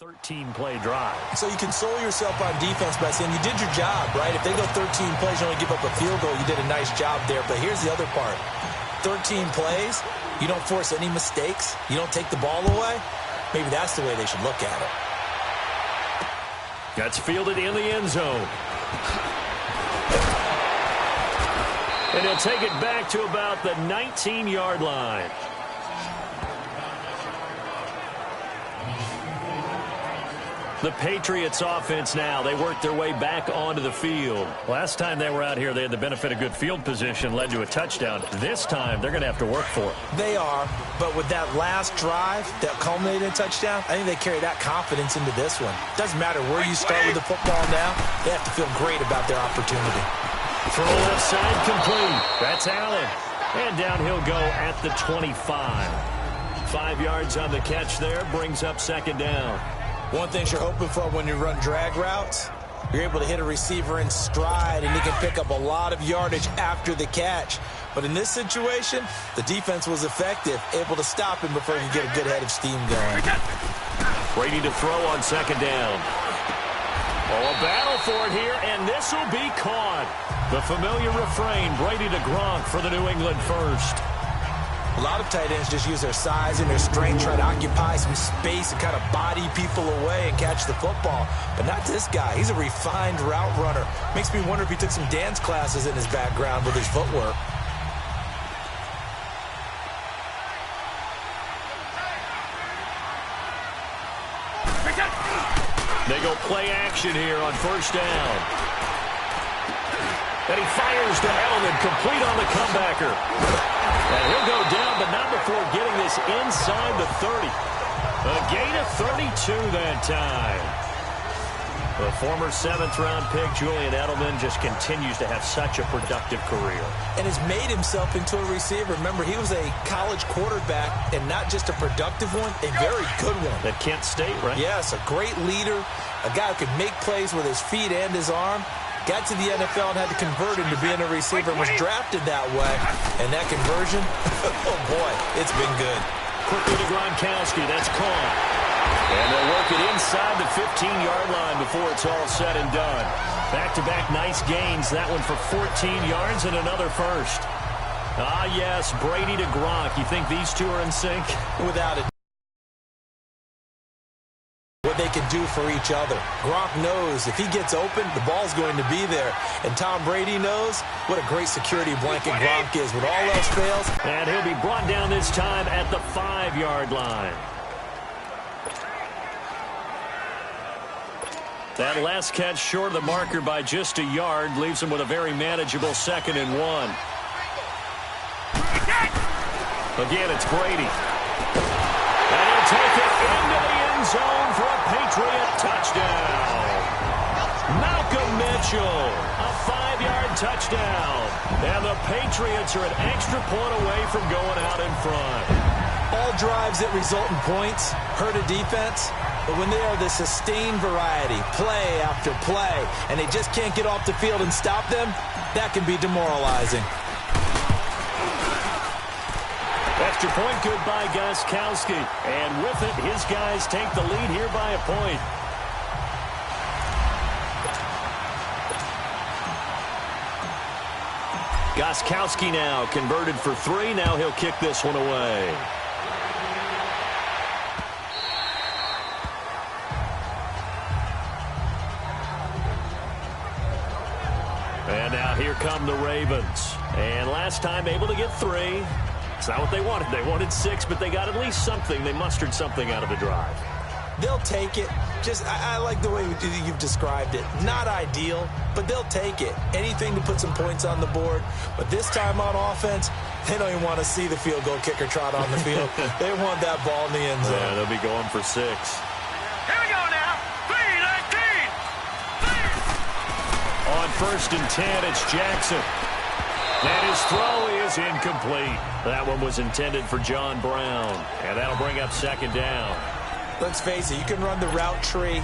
13-play drive. So you console yourself on defense by saying you did your job, right? If they go 13 plays, you only give up a field goal, you did a nice job there. But here's the other part. 13 plays, you don't force any mistakes, you don't take the ball away. Maybe that's the way they should look at it. That's fielded in the end zone. And he'll take it back to about the 19-yard line. The Patriots offense now. They work their way back onto the field. Last time they were out here, they had the benefit of good field position, led to a touchdown. This time, they're going to have to work for it. They are, but with that last drive that culminated in a touchdown, I think they carry that confidence into this one. Doesn't matter where you start with the football now, they have to feel great about their opportunity. Throw left side complete. That's Allen. And down he'll go at the 25. 5 yards on the catch there, brings up second down. One thing you're hoping for when you run drag routes, you're able to hit a receiver in stride, and he can pick up a lot of yardage after the catch. But in this situation, the defense was effective, able to stop him before he could get a good head of steam going. Brady to throw on second down. Oh, a battle for it here, and this will be caught. The familiar refrain, Brady to Gronk for the New England first. A lot of tight ends just use their size and their strength, try to occupy some space and kind of body people away and catch the football. But not this guy. He's a refined route runner. Makes me wonder if he took some dance classes in his background with his footwork. They go play action here on first down. And he fires to Edelman, complete on the comebacker. And he'll go down, but not before getting this inside the 30. A gain of 32 that time. The former 7th-round pick, Julian Edelman, just continues to have such a productive career. And has made himself into a receiver. Remember, he was a college quarterback, and not just a productive one, a very good one. At Kent State, right? Yes, a great leader, a guy who could make plays with his feet and his arm. Got to the NFL and had to convert into being a receiver and was drafted that way. And that conversion, oh boy, it's been good. Quickly to Gronkowski, that's caught. And they'll work it inside the 15-yard line before it's all said and done. Back-to-back nice gains, that one for 14 yards and another first. Ah, yes, Brady to Gronk. You think these two are in sync? Without it. What they can do for each other. Gronk knows if he gets open, the ball's going to be there. And Tom Brady knows what a great security blanket Gronk is. When all else fails. And he'll be brought down this time at the 5-yard line. That last catch short of the marker by just a yard leaves him with a very manageable 2nd and 1. Again, it's Brady. And he'll take it into the end zone for a Patriot touchdown. Malcolm Mitchell, a 5-yard touchdown. And the Patriots are an extra point away from going out in front. All drives that result in points hurt a defense, but when they are the sustained variety, play after play, and they just can't get off the field and stop them, that can be demoralizing. Extra point good by Gostkowski. And with it, his guys take the lead here by a point. Gostkowski now converted for 3. Now he'll kick this one away. And now here come the Ravens. And last time able to get 3. It's not what they wanted. They wanted 6, but they got at least something. They mustered something out of the drive. They'll take it. I like the way you've described it. Not ideal, but they'll take it. Anything to put some points on the board. But this time on offense, they don't even want to see the field goal kicker trot on the field. They want that ball in the end zone. Yeah, they'll be going for 6. Here we go now. 3-19. On 1st and 10, it's Jackson. And his throw is incomplete. That one was intended for John Brown. And that'll bring up 2nd down. Let's face it, you can run the route tree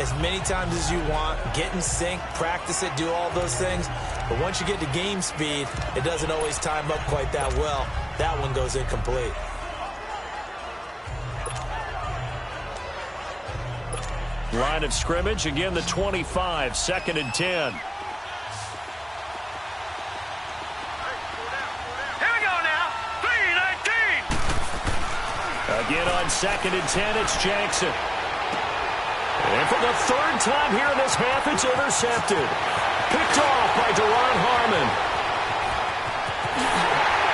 as many times as you want, get in sync, practice it, do all those things. But once you get to game speed, it doesn't always time up quite that well. That one goes incomplete. Line of scrimmage, again the 25, 2nd and 10. Here we go now. 3:19. Again on 2nd and 10, it's Jackson. And for the 3rd time here in this half, it's intercepted. Picked off by Duron Harmon.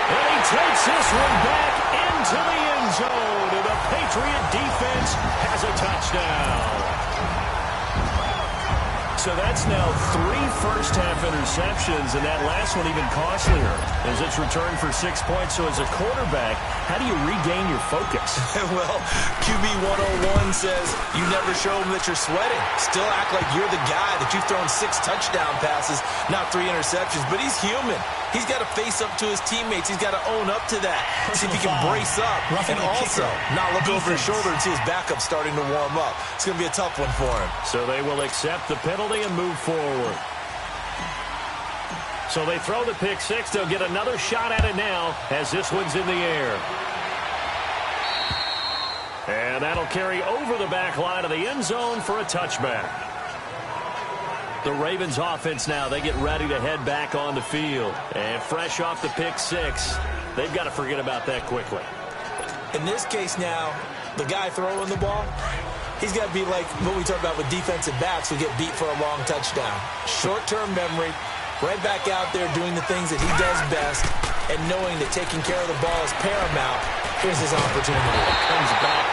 And he takes this one back into the end zone. And the Patriot defense has a touchdown. So that's now 3 first-half interceptions, and that last one even costlier as it's returned for 6 points. So as a quarterback, how do you regain your focus? Well, QB 101 says you never show them that you're sweating. Still act like you're the guy that you've thrown 6 touchdown passes, not 3 interceptions. But he's human. He's got to face up to his teammates. He's got to own up to that. See if he can brace up. And also not look over his shoulder and see his backup starting to warm up. It's going to be a tough one for him. So they will accept the penalty and move forward. So they throw the pick 6. They'll get another shot at it now as this one's in the air. And that'll carry over the back line of the end zone for a touchback. The Ravens offense now, they get ready to head back on the field. And fresh off the pick 6, they've got to forget about that quickly. In this case now, the guy throwing the ball, he's got to be like what we talked about with defensive backs who get beat for a long touchdown. Short-term memory, right back out there doing the things that he does best, and knowing that taking care of the ball is paramount. Here's his opportunity. Comes back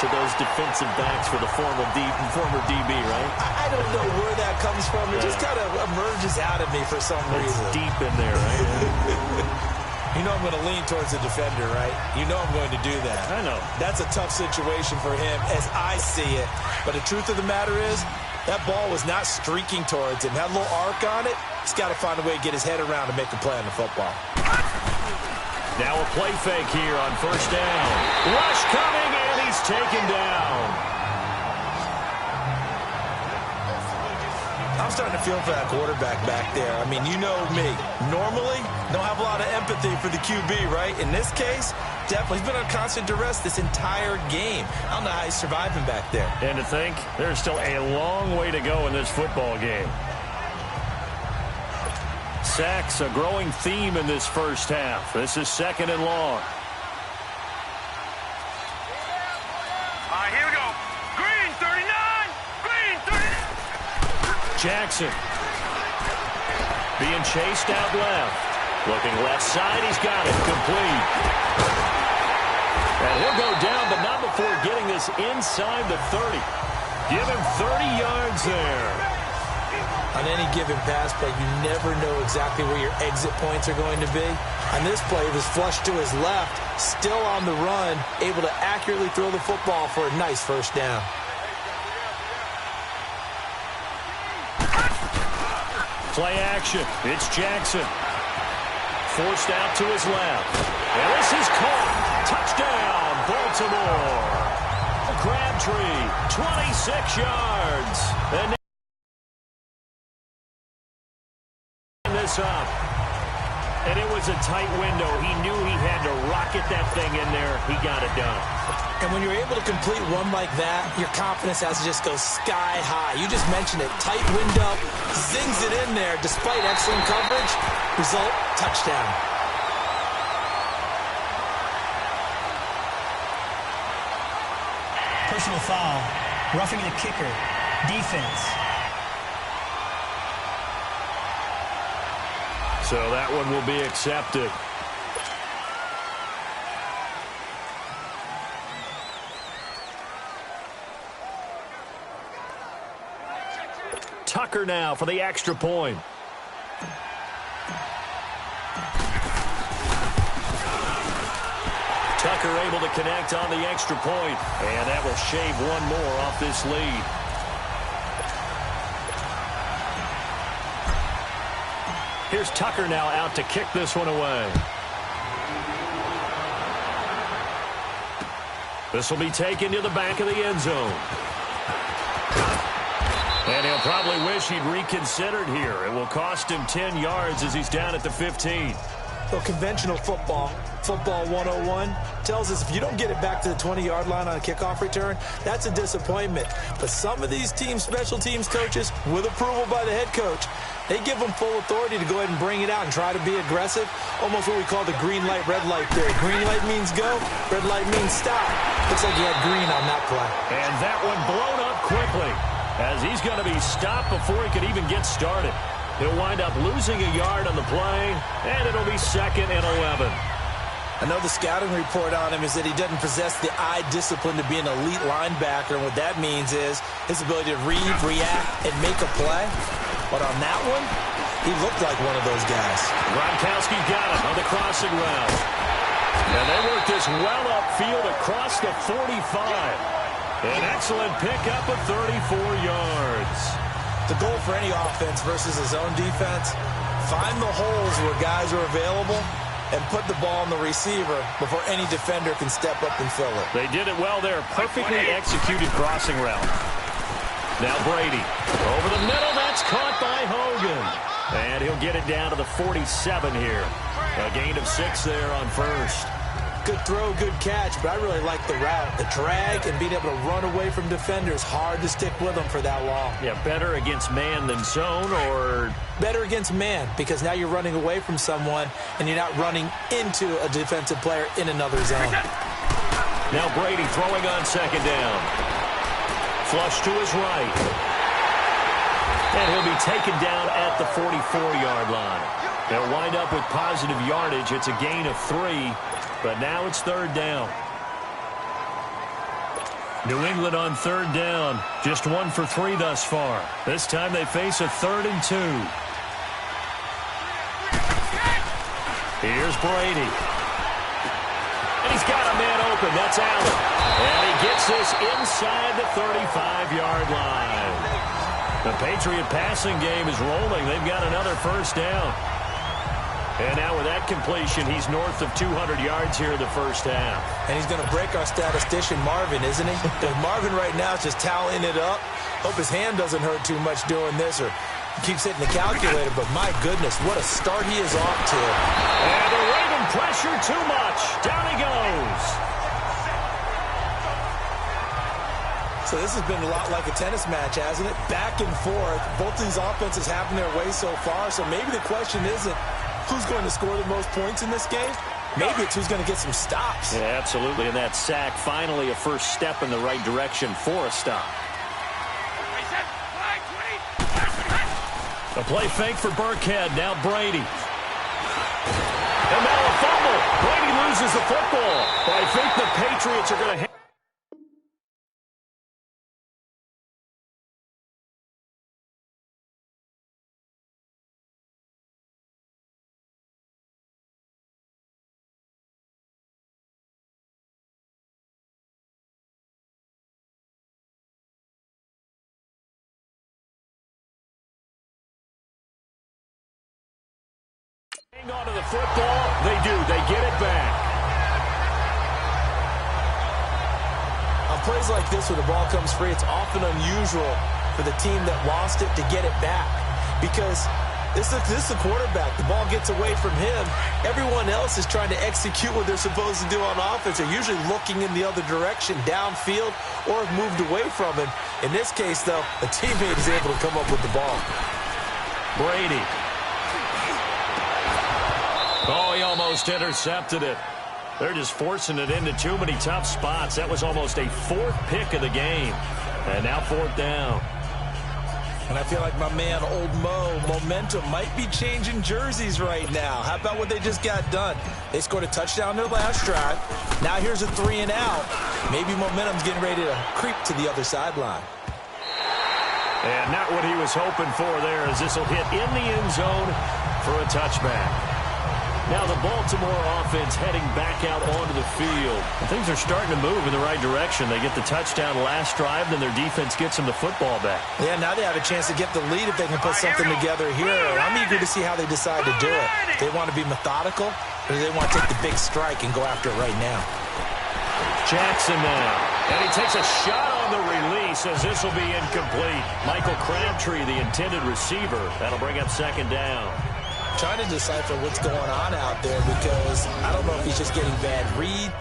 to those defensive backs for the former DB, right? I don't know where that comes from. It just kind of emerges out of me for some reason. Deep in there, right? You know I'm going to lean towards the defender, right? You know I'm going to do that. I know. That's a tough situation for him as I see it. But the truth of the matter is, that ball was not streaking towards him. Had a little arc on it. He's got to find a way to get his head around and make a play on the football. Now a play fake here on 1st down. Rush coming, and he's taken down. I'm starting to feel for that quarterback back there. I mean, you know me. Normally, don't have a lot of empathy for the QB, right? In this case, definitely. He's been on constant duress this entire game. I don't know how he's surviving back there. And to think, there's still a long way to go in this football game. Sacks, a growing theme in this first half. This is 2nd and long. Here we go. Green 39. Green 39. Jackson being chased out left. Looking left side, he's got it. Complete. And he'll go down, but not before getting this inside the 30. Give him 30 yards there. On any given pass play, you never know exactly where your exit points are going to be. On this play, it was flushed to his left, still on the run, able to accurately throw the football for a nice 1st down. Play action. It's Jackson. Forced out to his left. And this is caught. Touchdown, Baltimore. Crabtree, 26 yards. And this up. And it was a tight window. He knew he had to rocket that thing in there. He got it done. And when you're able to complete one like that, your confidence has to just go sky high. You just mentioned it. Tight window, zings it in there despite excellent coverage. Result, touchdown. Personal foul. Roughing the kicker. Defense. So that one will be accepted. Tucker now for the extra point. Tucker able to connect on the extra point, and that will shave one more off this lead. Here's Tucker now out to kick this one away. This will be taken to the back of the end zone. And he'll probably wish he'd reconsidered here. It will cost him 10 yards as he's down at the 15. Well, conventional football 101, tells us if you don't get it back to the 20-yard line on a kickoff return, that's a disappointment. But some of these special teams coaches, with approval by the head coach, they give them full authority to go ahead and bring it out and try to be aggressive. Almost what we call the green light, red light theory. Green light means go, red light means stop. Looks like he had green on that play. And that one blown up quickly, as he's going to be stopped before he could even get started. He'll wind up losing a yard on the play, and it'll be 2nd and 11. I know the scouting report on him is that he doesn't possess the eye discipline to be an elite linebacker, and what that means is his ability to read, react, and make a play. But on that one, he looked like one of those guys. Gronkowski got him on the crossing route. And they work this well upfield across the 45. An excellent pickup of 34 yards. The goal for any offense versus his own defense, find the holes where guys are available and put the ball on the receiver before any defender can step up and fill it. They did it well there. Perfectly executed crossing route. Now Brady. Over the middle. That's caught by Hogan. And he'll get it down to the 47 here. A gain of 6 there on first. Good throw, good catch, but I really like the route. The drag and being able to run away from defenders. Hard to stick with them for that long. Yeah, better against man than zone, or? Better against man, because now you're running away from someone and you're not running into a defensive player in another zone. Now Brady throwing on 2nd down. Flush to his right. And he'll be taken down at the 44-yard line. They'll wind up with positive yardage. It's a gain of 3. But now it's 3rd down. New England on 3rd down. Just 1 for 3 thus far. This time they face a 3rd and 2. Here's Brady. And he's got a man open. That's Allen. And he gets this inside the 35-yard line. The Patriot passing game is rolling. They've got another 1st down. And now with that completion, he's north of 200 yards here in the 1st half. And he's going to break our statistician, Marvin, isn't he? Marvin right now is just tallying it up. Hope his hand doesn't hurt too much doing this, or he keeps hitting the calculator. But my goodness, what a start he is off to. And the Raven pressure too much. Down he goes. So this has been a lot like a tennis match, hasn't it? Back and forth. Both these offenses having their way so far. So maybe the question isn't who's going to score the most points in this game. Maybe it's who's going to get some stops. Yeah, absolutely. And that sack, finally a first step in the right direction for a stop. A play fake for Burkhead. Now Brady. And now a fumble. Brady loses the football. But I think the Patriots are going to hang on to the football. They do. They get it back. On plays like this where the ball comes free, it's often unusual for the team that lost it to get it back. Because this is the quarterback. The ball gets away from him. Everyone else is trying to execute what they're supposed to do on offense. They're usually looking in the other direction, downfield, or have moved away from him. In this case, though, a teammate is able to come up with the ball. Brady. Oh, he almost intercepted it. They're just forcing it into too many tough spots. That was almost a 4th pick of the game. And now 4th down. And I feel like my man, Old Mo, momentum might be changing jerseys right now. How about what they just got done? They scored a touchdown their last drive. Now here's a 3 and out. Maybe momentum's getting ready to creep to the other sideline. And not what he was hoping for there, as this will hit in the end zone for a touchback. Now the Baltimore offense heading back out onto the field. Things are starting to move in the right direction. They get the touchdown last drive, then their defense gets them the football back. Yeah, now they have a chance to get the lead if they can put something together here. I'm eager to see how they decide to do it. They want to be methodical, or do they want to take the big strike and go after it right now? Jackson now. And he takes a shot on the release, as this will be incomplete. Michael Crabtree, the intended receiver. That'll bring up 2nd down. Trying to decipher what's going on out there because I don't know if he's just getting bad read.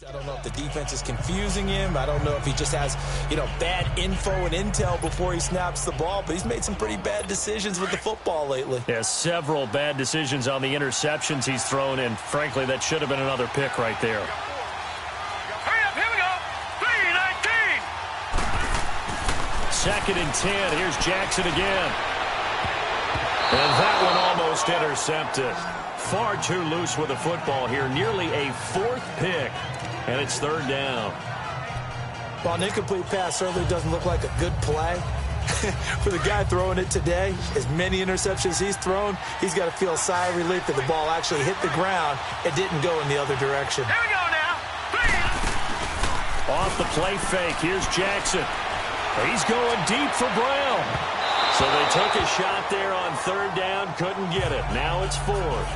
I don't know if the defense is confusing him. I don't know if he just has, bad info and intel before he snaps the ball. But he's made some pretty bad decisions with the football lately. Yeah, several bad decisions on the interceptions he's thrown, and frankly, that should have been another pick right there. Hurry up, here we go. 3-19. 2nd and 10. Here's Jackson again. And that one almost intercepted. Far too loose with the football here. Nearly a 4th pick. And it's 3rd down. Well, an incomplete pass certainly doesn't look like a good play. For the guy throwing it today, as many interceptions he's thrown, he's got to feel a sigh of relief that the ball actually hit the ground and didn't go in the other direction. Here we go now. Off the play fake. Here's Jackson. He's going deep for Brown. So they took a shot there on 3rd down. Couldn't get it. Now it's 4th.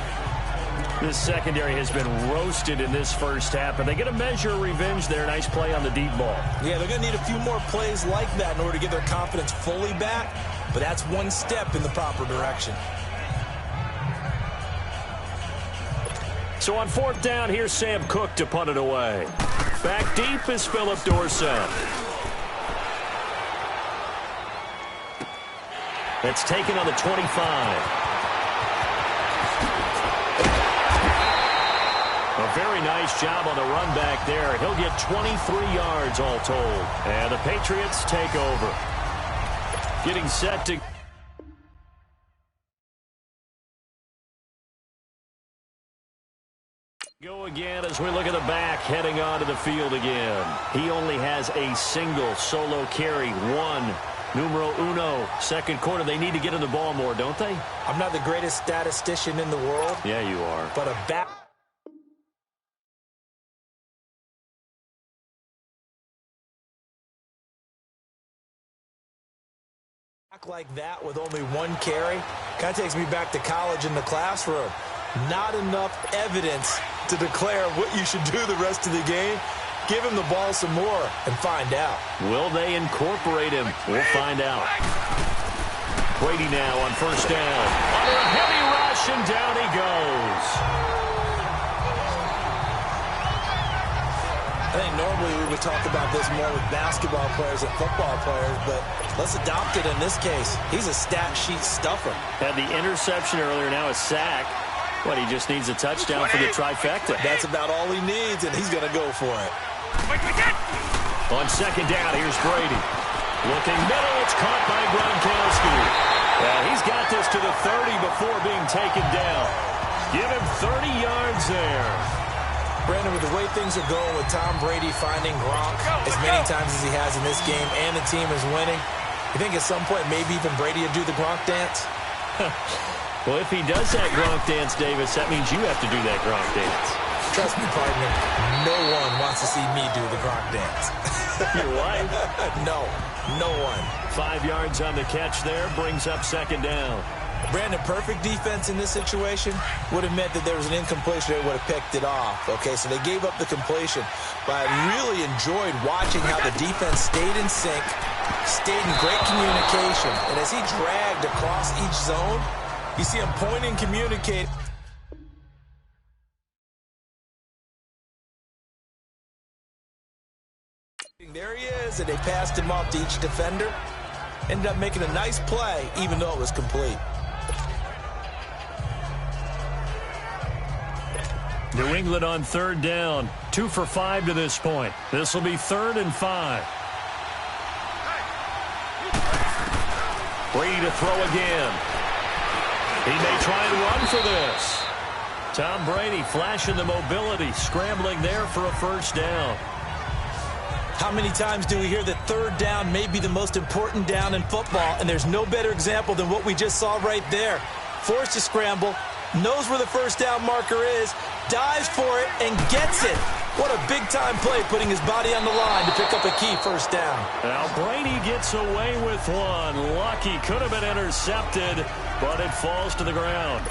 This secondary has been roasted in this first half. Are they going to measure revenge there? Nice play on the deep ball. Yeah, they're going to need a few more plays like that in order to get their confidence fully back. But that's one step in the proper direction. So on 4th down, here's Sam Cook to punt it away. Back deep is Phillip Dorsett. It's taken on the 25. A very nice job on the run back there. He'll get 23 yards all told. And the Patriots take over. Getting set to go again as we look at the back heading onto the field again. He only has a single solo carry. Numero uno. 2nd quarter. They need to get in the ball more, don't they? I'm not the greatest statistician in the world. Yeah, you are. But a back like that with only 1 carry kind of takes me back to college in the classroom. Not enough evidence to declare what you should do the rest of the game. Give him the ball some more and find out. Will they incorporate him? We'll find out. Brady now on 1st down. Under a heavy rush, and down he goes. I think normally we would talk about this more with basketball players and football players, but let's adopt it in this case. He's a stat sheet stuffer. Had the interception earlier, now a sack. What, he just needs a touchdown for the trifecta. That's about all he needs, and he's going to go for it. On 2nd down, here's Brady. Looking middle, it's caught by Gronkowski. He's got this to the 30 before being taken down. Give him 30 yards there. Brandon, with the way things are going with Tom Brady finding Gronk as many times as he has in this game and the team is winning, you think at some point maybe even Brady will do the Gronk dance? Well, if he does that Gronk dance, Davis, that means you have to do that Gronk dance. Trust me, partner, no one wants to see me do the Gronk dance. Your wife? No one. 5 yards on the catch there, brings up 2nd down. Brandon, perfect defense in this situation would have meant that there was an incompletion. They would have picked it off. Okay, so they gave up the completion. But I really enjoyed watching how the defense stayed in sync, stayed in great communication. And as he dragged across each zone, you see him pointing, communicate. There he is, and they passed him off to each defender. Ended up making a nice play, even though it was complete. New England on 3rd down. 2 for 5 to this point. This will be 3rd and 5. Brady to throw again. He may try and run for this. Tom Brady flashing the mobility, scrambling there for a 1st down. How many times do we hear that 3rd down may be the most important down in football, and there's no better example than what we just saw right there. Forced to scramble, knows where the 1st down marker is, dives for it, and gets it. What a big-time play, putting his body on the line to pick up a key first down. Now Brady gets away with one. Lucky, could have been intercepted, but it falls to the ground.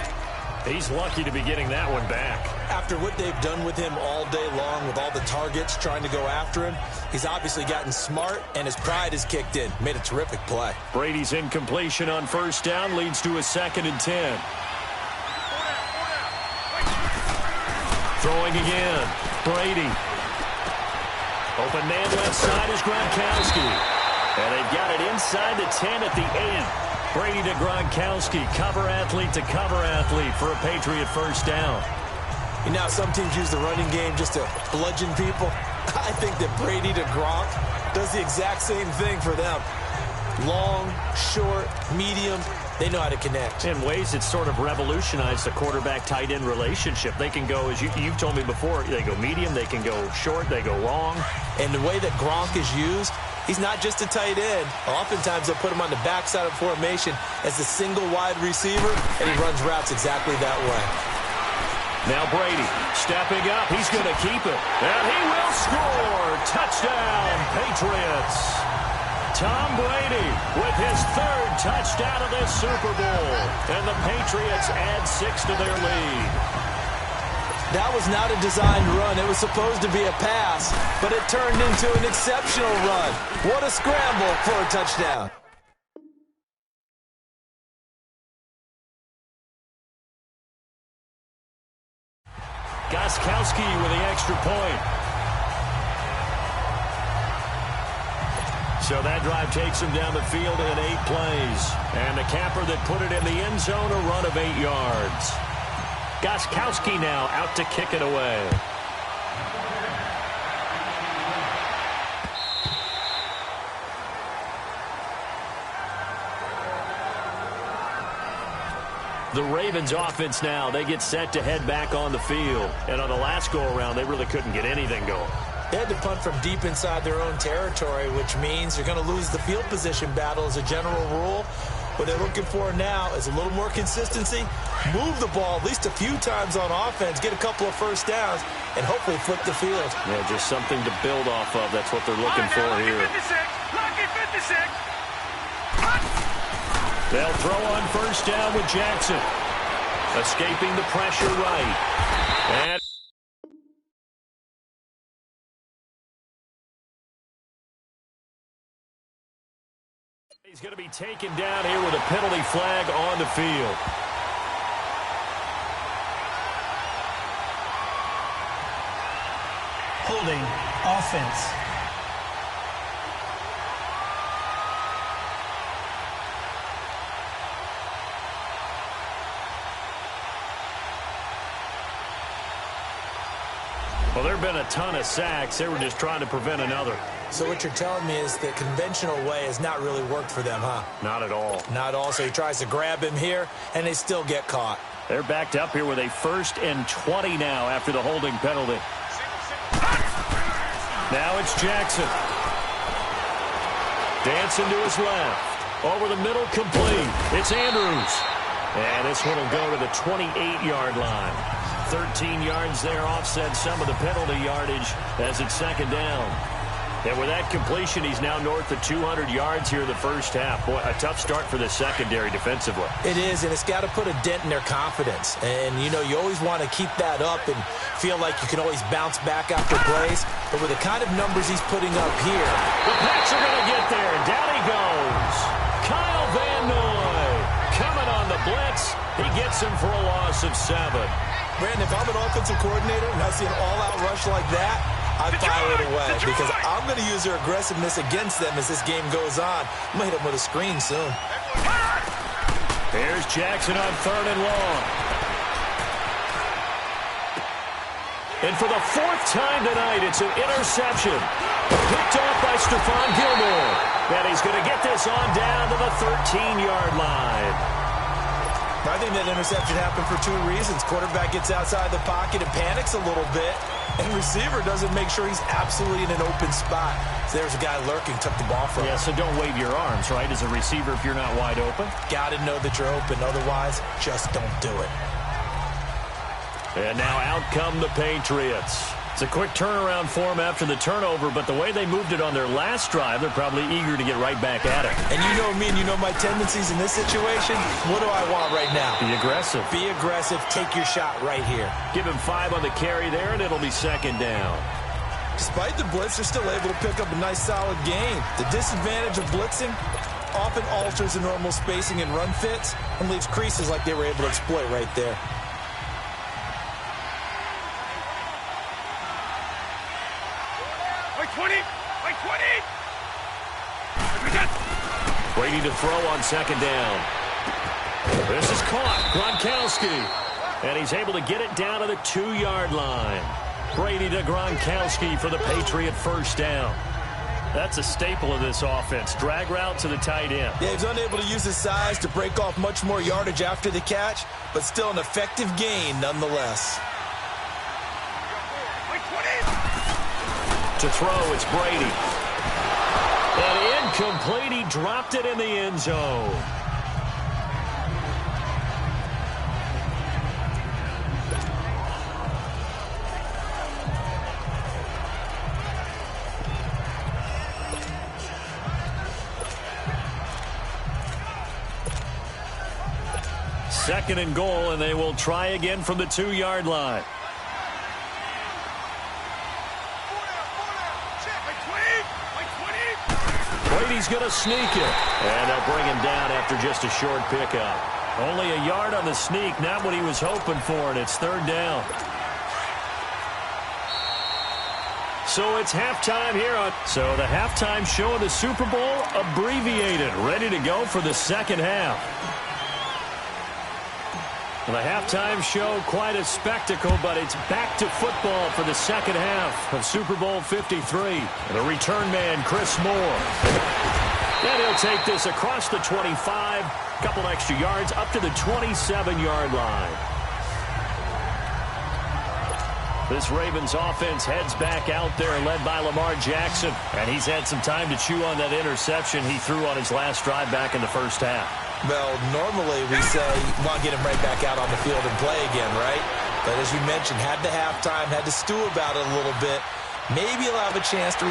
He's lucky to be getting that one back. After what they've done with him all day long, with all the targets trying to go after him, he's obviously gotten smart, and his pride has kicked in. Made a terrific play. Brady's incompletion on first down leads to a 2nd and 10. Throwing again. Brady. Open man left side is Gronkowski. And they've got it inside the 10 at the 8. Brady to Gronkowski. Cover athlete to cover athlete for a Patriot first down. You know, some teams use the running game just to bludgeon people. I think that Brady to Gronk does the exact same thing for them. Long, short, medium, they know how to connect. In ways, it's sort of revolutionized the quarterback-tight end relationship. They can go, as you've told me before, they go medium, they can go short, they go long. And the way that Gronk is used, he's not just a tight end. Oftentimes, they'll put him on the backside of formation as a single wide receiver, and he runs routes exactly that way. Now Brady stepping up. He's going to keep it. And he will score. Touchdown, Patriots. Tom Brady with his 3rd touchdown of this Super Bowl. And the Patriots add 6 to their lead. That was not a designed run. It was supposed to be a pass, but it turned into an exceptional run. What a scramble for a touchdown. Gostkowski with the extra point. So that drive takes him down the field in 8 plays. And the capper that put it in the end zone, a run of 8 yards. Gostkowski now out to kick it away. The Ravens offense now, they get set to head back on the field. And on the last go-around, they really couldn't get anything going. They had to punt from deep inside their own territory, which means you're going to lose the field position battle as a general rule. What they're looking for now is a little more consistency, move the ball at least a few times on offense, get a couple of first downs, and hopefully flip the field. Yeah, just something to build off of. That's what they're looking for here. Lucky 56. They'll throw on first down with Jackson. Escaping the pressure right. And he's going to be taken down here with a penalty flag on the field. Holding offense. Well, there have been a ton of sacks. They were just trying to prevent another. So what you're telling me is the conventional way has not really worked for them, huh? Not at all. Not at all. So he tries to grab him here, and they still get caught. They're backed up here with a 1st and 20 now after the holding penalty. Now it's Jackson. Dancing to his left. Over the middle, complete. It's Andrews. And this one will go to the 28-yard line. 13 yards there, offset some of the penalty yardage as it's 2nd down. And with that completion, he's now north of 200 yards here in the first half. Boy, a tough start for the secondary defensively. It is, and it's got to put a dent in their confidence. And, you know, you always want to keep that up and feel like you can always bounce back after plays. But with the kind of numbers he's putting up here. The Pats are going to get there. Down he goes. Kyle Van Noy coming on the blitz. He gets him for a loss of 7. Brandon, if I'm an offensive coordinator and I see an all-out rush like that, I file it away because I'm going to use their aggressiveness against them as this game goes on. I'm going to hit them with a screen soon. Here's Jackson on 3rd and long. And for the 4th time tonight, it's an interception. Picked off by Stephon Gilmore. And he's going to get this on down to the 13-yard line. I think that interception happened for 2 reasons. Quarterback gets outside the pocket and panics a little bit, and receiver doesn't make sure he's absolutely in an open spot. So there's a guy lurking, took the ball from him. Yeah, so don't wave your arms, right, as a receiver if you're not wide open. Got to know that you're open. Otherwise, just don't do it. And now out come the Patriots. It's It's a quick turnaround for them after the turnover, but the way they moved it on their last drive, they're probably eager to get right back at it. And you know me and you know my tendencies in this situation. What do I want right now? Be aggressive. Be aggressive. Take your shot right here. Give him 5 on the carry there, and it'll be second down. Despite the blitz, they're still able to pick up a nice, solid gain. The disadvantage of blitzing often alters the normal spacing and run fits and leaves creases like they were able to exploit right there. Like 20! Like 20! Brady to throw on second down. This is caught. Gronkowski. And he's able to get it down to the 2-yard line. Brady to Gronkowski for the Patriot first down. That's a staple of this offense. Drag route to the tight end. Yeah, he's unable to use his size to break off much more yardage after the catch, but still an effective gain nonetheless. To throw, it's Brady. And incomplete. He dropped it in the end zone. Second and goal, and they will try again from the 2-yard line. Brady's going to sneak it. And they'll bring him down after just a short pickup. Only a yard on the sneak, not what he was hoping for, and it's third down. So it's halftime here on. So the halftime show of the Super Bowl abbreviated, ready to go for the second half. The halftime show, quite a spectacle, but it's back to football for the second half of Super Bowl 53. The return man, Chris Moore. And he'll take this across the 25, couple extra yards, up to the 27-yard line. This Ravens offense heads back out there, led by Lamar Jackson. And he's had some time to chew on that interception he threw on his last drive back in the first half. Well, normally we say, want to get him right back out on the field and play again, right? But as you mentioned, had the halftime, had to stew about it a little bit. Maybe he'll have a chance to.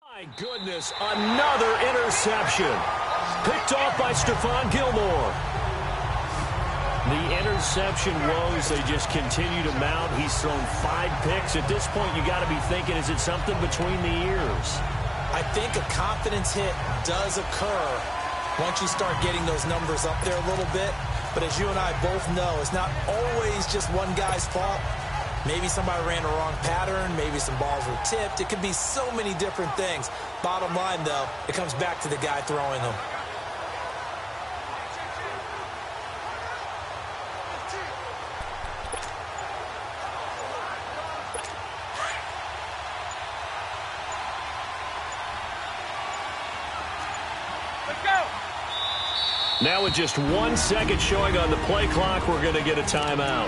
My goodness, another interception. Picked off by Stephon Gilmore. The interception woes, they just continue to mount. He's thrown 5 picks. At this point, you got to be thinking, is it something between the ears? I think a confidence hit does occur once you start getting those numbers up there a little bit. But as you and I both know, it's not always just one guy's fault. Maybe somebody ran a wrong pattern. Maybe some balls were tipped. It could be so many different things. Bottom line, though, it comes back to the guy throwing them. Now with just 1 second showing on the play clock, we're going to get a timeout.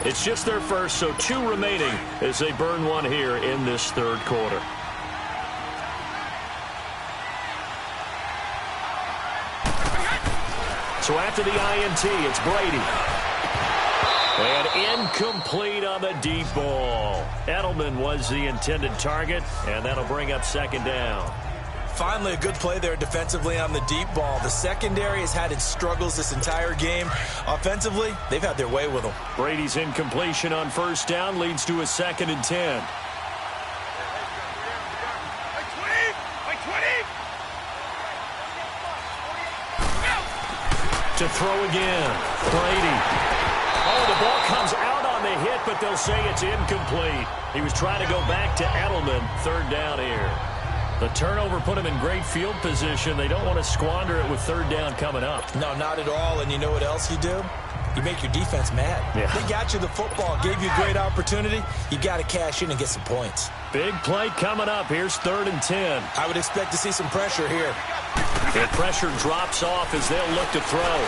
It's just their first, so 2 remaining as they burn one here in this third quarter. So after the INT, it's Brady. And incomplete on the deep ball. Edelman was the intended target, and that'll bring up second down. Finally, a good play there defensively on the deep ball. The secondary has had its struggles this entire game. Offensively, they've had their way with them. Brady's incompletion on first down leads to a 2nd and 10. To throw again, Brady. Oh, the ball comes out on the hit, but they'll say it's incomplete. He was trying to go back to Edelman. Third down here. The turnover put him in great field position. They don't want to squander it with third down coming up. No, not at all. And you know what else you do? You make your defense mad. Yeah. They got you the football, gave you a great opportunity. You got to cash in and get some points. Big play coming up. Here's 3rd and 10. I would expect to see some pressure here. The pressure drops off as they'll look to throw.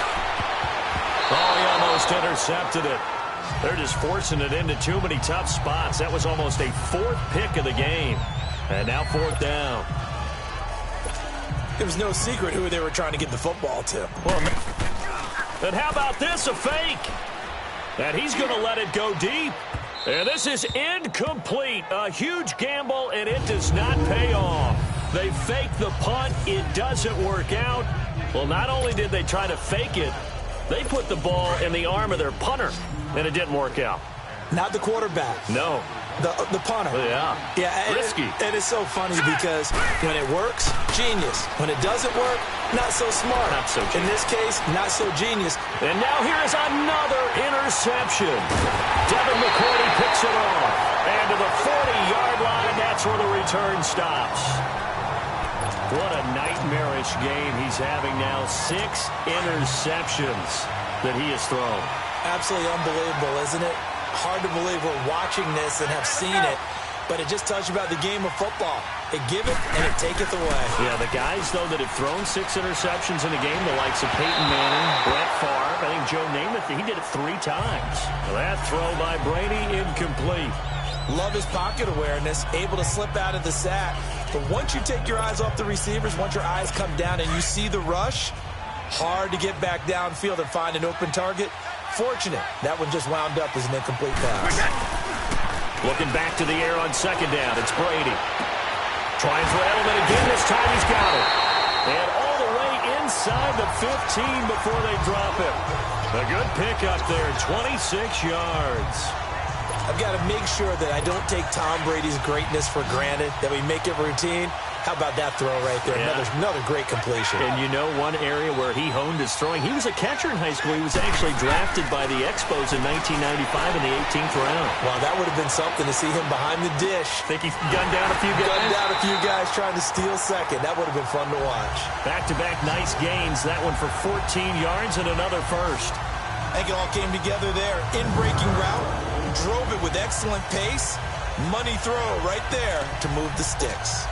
Oh, he almost intercepted it. They're just forcing it into too many tough spots. That was almost a 4th pick of the game. And now 4th down. It was no secret who they were trying to get the football to. Well, and how about this, a fake? And he's going to let it go deep. And this is incomplete. A huge gamble, and it does not pay off. They fake the punt. It doesn't work out. Well, not only did they try to fake it, they put the ball in the arm of their punter, and it didn't work out. Not the quarterback. No. The punter. Yeah. Risky. And it's so funny because when it works, genius. When it doesn't work, not so smart. Not so genius. In this case, not so genius. And now here is another interception. Devin McCourty picks it off. And to the 40-yard line, that's where the return stops. What a nightmarish game he's having now. 6 interceptions that he has thrown. Absolutely unbelievable, isn't it? Hard to believe we're watching this and have seen it, but it just tells you about the game of football. It giveth and it taketh away. Yeah, the guys, though, that have thrown 6 interceptions in a game, the likes of Peyton Manning, Brett Favre, I think Joe Namath, he did it 3 times. That throw by Brady, incomplete. Love his pocket awareness, able to slip out of the sack. But once you take your eyes off the receivers, once your eyes come down and you see the rush, hard to get back downfield and find an open target. Fortunate, that one just wound up as an incomplete pass. Looking back to the air on second down, it's Brady. Trying for Edelman again, this time he's got it. And all the way inside the 15 before they drop it. A good pickup there, 26 yards. I've got to make sure that I don't take Tom Brady's greatness for granted, that we make it routine. How about that throw right there? Yeah. Another great completion. And you know one area where he honed his throwing? He was a catcher in high school. He was actually drafted by the Expos in 1995 in the 18th round. Wow, that would have been something to see him behind the dish. Think he gunned down a few guys? Gunned down a few guys trying to steal second. That would have been fun to watch. Back-to-back nice gains. That one for 14 yards and another first. I think it all came together there. In-breaking route. Drove it with excellent pace. Money throw right there to move the sticks.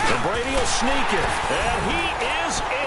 And Brady will sneak it. And he is